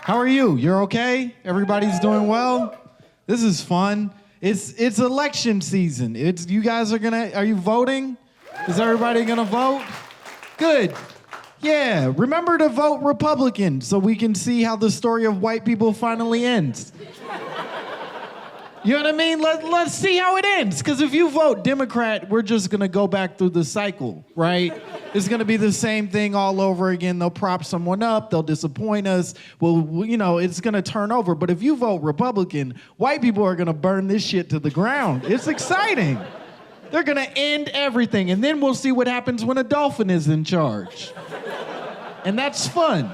How are you? You're okay? Everybody's doing well? This is fun. It's election season. You guys are you voting? Is everybody gonna vote? Good. Yeah, remember to vote Republican so we can see how the story of white people finally ends. You know what I mean? Let's see how it ends. Because if you vote Democrat, we're just going to go back through the cycle, right? It's going to be the same thing all over again. They'll prop someone up. They'll disappoint us. Well, it's going to turn over. But if you vote Republican, white people are going to burn this shit to the ground. It's exciting. They're going to end everything. And then we'll see what happens when a dolphin is in charge. And that's fun.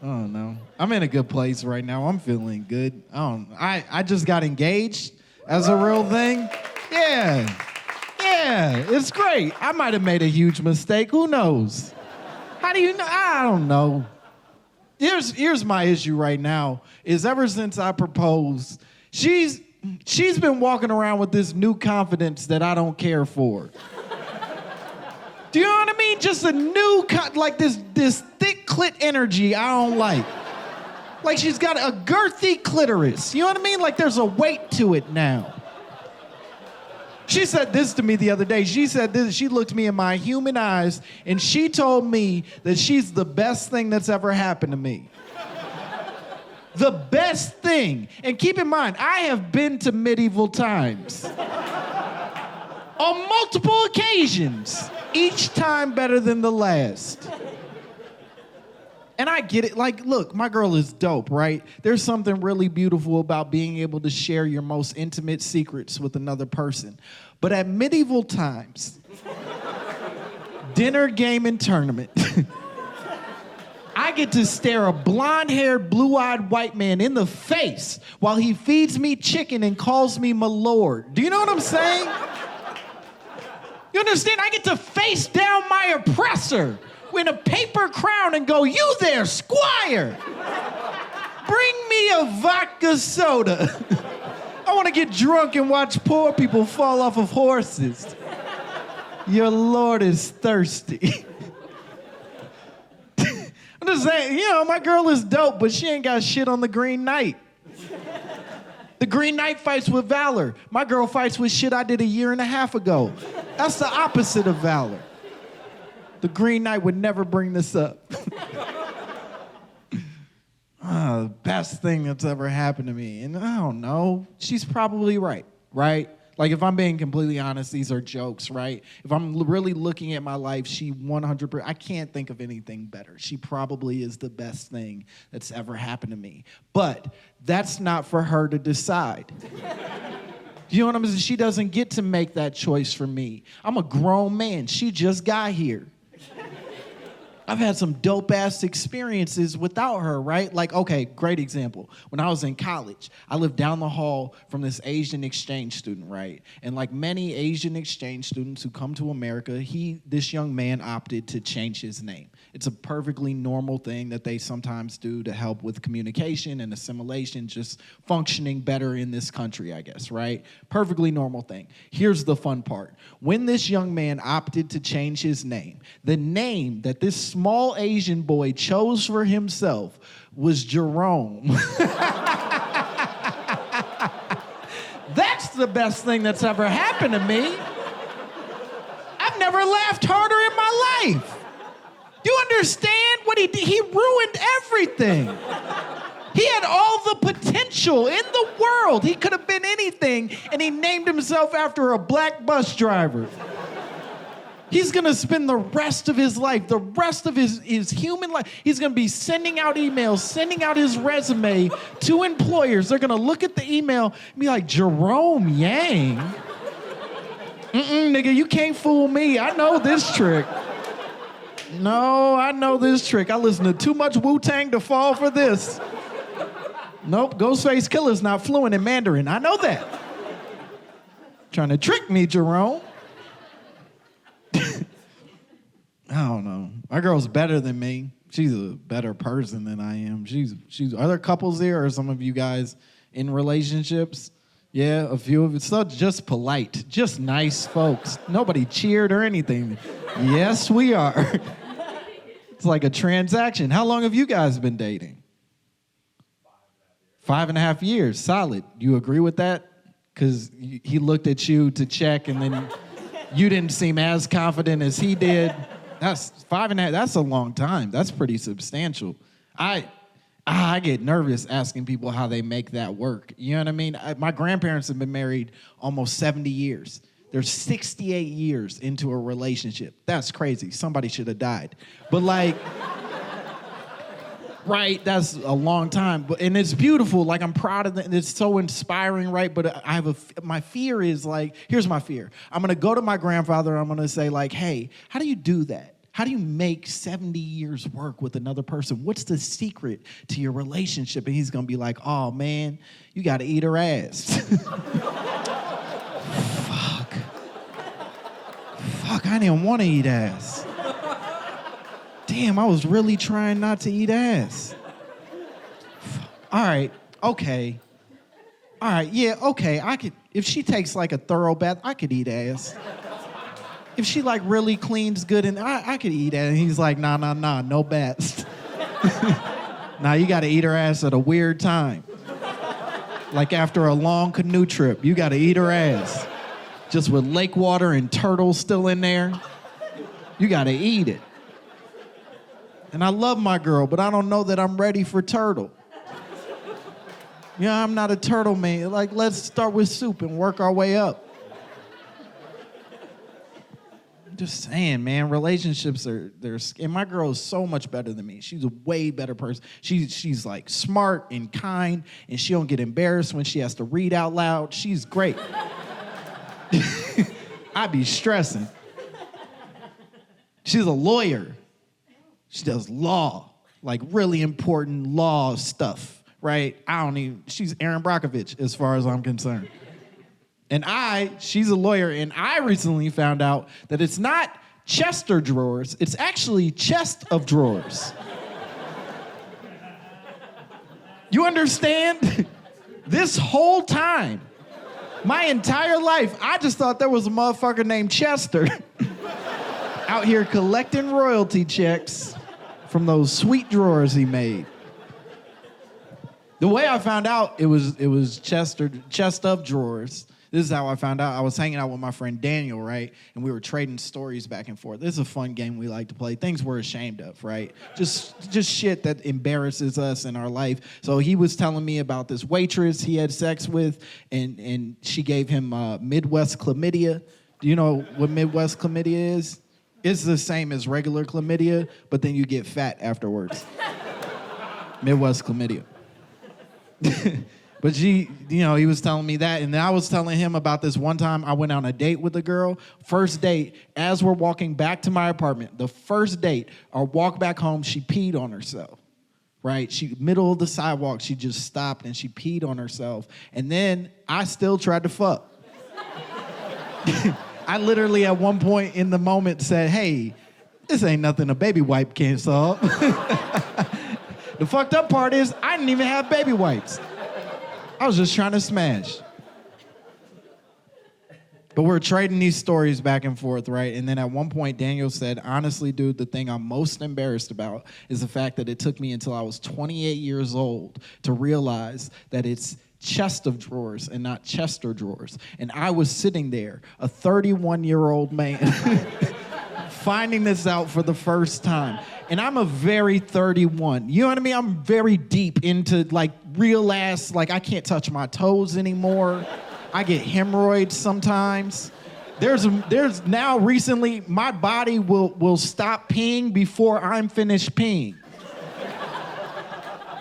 Oh, no. I'm in a good place right now. I'm feeling good. I just got engaged as a real thing. Yeah, it's great. I might have made a huge mistake. Who knows? How do you know? I don't know. Here's my issue right now, is ever since I proposed, she's been walking around with this new confidence that I don't care for. Do you know what I mean? Just a new, like this thick clit energy I don't like. Like she's got a girthy clitoris. You know what I mean? Like there's a weight to it now. She said this to me the other day. She said this, she looked me in my human eyes and she told me that she's the best thing that's ever happened to me. The best thing. And keep in mind, I have been to medieval times. On multiple occasions. Each time better than the last. And I get it. Like, look, my girl is dope, right? There's something really beautiful about being able to share your most intimate secrets with another person. But at medieval times, dinner, game, and tournament, I get to stare a blonde-haired, blue-eyed white man in the face while he feeds me chicken and calls me my lord. Do you know what I'm saying? You understand? I get to face down my oppressor in a paper crown and go, "You there, squire! Bring me a vodka soda. I want to get drunk and watch poor people fall off of horses. Your lord is thirsty." I'm just saying, my girl is dope, but she ain't got shit on the Green Knight. The Green Knight fights with valor. My girl fights with shit I did 1.5 years ago. That's the opposite of valor. The Green Knight would never bring this up. The best thing that's ever happened to me. And I don't know. She's probably right? Like, if I'm being completely honest, these are jokes, right? If I'm really looking at my life, she 100%, I can't think of anything better. She probably is the best thing that's ever happened to me. But that's not for her to decide. You know what I'm saying? She doesn't get to make that choice for me. I'm a grown man. She just got here. I've had some dope-ass experiences without her, right? Like, okay, great example. When I was in college, I lived down the hall from this Asian exchange student, right? And like many Asian exchange students who come to America, this young man opted to change his name. It's a perfectly normal thing that they sometimes do to help with communication and assimilation, just functioning better in this country, I guess, right? Perfectly normal thing. Here's the fun part. When this young man opted to change his name, the name that this small Asian boy chose for himself was Jerome. That's the best thing that's ever happened to me. I've never laughed harder in my life. Do you understand what he did? He ruined everything. He had all the potential in the world. He could have been anything, and he named himself after a black bus driver. He's gonna spend the rest of his life, the rest of his human life, he's gonna be sending out emails, sending out his resume to employers. They're gonna look at the email and be like, "Jerome Yang? Nigga, you can't fool me. I know this trick. No, I know this trick. I listen to too much Wu-Tang to fall for this. Nope, Ghostface Killer's not fluent in Mandarin. I know that. Trying to trick me, Jerome." I don't know. My girl's better than me. She's a better person than I am. Are there couples here, or some of you guys in relationships? Yeah, a few of it. So just polite, just nice folks. Nobody cheered or anything. Yes, we are. It's like a transaction. How long have you guys been dating? 5.5 years. Solid. Do you agree with that? Because he looked at you to check, and then you didn't seem as confident as he did. That's 5.5. That's a long time. That's pretty substantial. I get nervous asking people how they make that work. You know what I mean? My grandparents have been married almost 70 years. They're 68 years into a relationship. That's crazy. Somebody should have died. But like, right, that's a long time. And it's beautiful. Like, I'm proud of it. It's so inspiring, right? But my fear is like, here's my fear. I'm going to go to my grandfather. I'm going to say like, hey, how do you do that? How do you make 70 years work with another person? What's the secret to your relationship? And he's going to be like, oh, man, you got to eat her ass. Fuck, I didn't want to eat ass. Damn, I was really trying not to eat ass. All right, okay. All right, yeah, okay. I could, if she takes like a thorough bath, I could eat ass. If she like really cleans good, and I could eat that. And he's like, nah, no baths. Nah, you gotta eat her ass at a weird time. Like after a long canoe trip, you gotta eat her ass. Just with lake water and turtles still in there. You gotta eat it. And I love my girl, but I don't know that I'm ready for turtle. Yeah, I'm not a turtle man. Like, let's start with soup and work our way up. Just saying, man, relationships and my girl is so much better than me. She's a way better person. She's like smart and kind, and she don't get embarrassed when she has to read out loud. She's great. I be stressing. She's a lawyer. She does law, like really important law stuff, right? She's Aaron Brockovich as far as I'm concerned. And she's a lawyer, and I recently found out that it's not Chester drawers, it's actually chest of drawers. You understand? This whole time, my entire life, I just thought there was a motherfucker named Chester out here collecting royalty checks from those sweet drawers he made. The way I found out it was chest of drawers. This is how I found out. I was hanging out with my friend Daniel, right? And we were trading stories back and forth. This is a fun game we like to play. Things we're ashamed of, right? Just shit that embarrasses us in our life. So he was telling me about this waitress he had sex with, and she gave him Midwest chlamydia. Do you know what Midwest chlamydia is? It's the same as regular chlamydia, but then you get fat afterwards. Midwest chlamydia. But he was telling me that, and then I was telling him about this one time I went on a date with a girl. First date, as we're walking back to my apartment, the first date, our walk back home, she peed on herself, right? Middle of the sidewalk, she just stopped and she peed on herself. And then I still tried to fuck. I literally at one point in the moment said, hey, this ain't nothing a baby wipe can't solve. The fucked up part is I didn't even have baby wipes. I was just trying to smash. But we're trading these stories back and forth, right? And then at one point, Daniel said, honestly, dude, the thing I'm most embarrassed about is the fact that it took me until I was 28 years old to realize that it's chest of drawers and not Chester drawers. And I was sitting there, a 31-year-old man, finding this out for the first time. And I'm a very 31. You know what I mean? I'm very deep into like real ass, like I can't touch my toes anymore. I get hemorrhoids sometimes. There's now recently, my body will stop peeing before I'm finished peeing.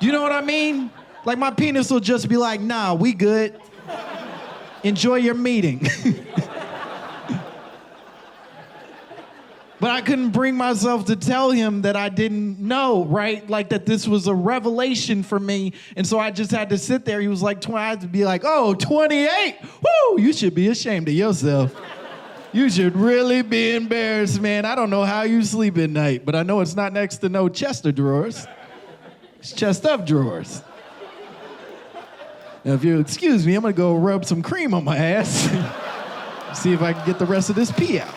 You know what I mean? Like my penis will just be like, nah, we good. Enjoy your meeting. But I couldn't bring myself to tell him that I didn't know, right? Like that this was a revelation for me. And so I just had to sit there. He was like, I had to be like, oh, 28? Woo, you should be ashamed of yourself. You should really be embarrassed, man. I don't know how you sleep at night, but I know it's not next to no Chester drawers. It's chest up drawers. Now, if you'll excuse me, I'm gonna go rub some cream on my ass. See if I can get the rest of this pee out.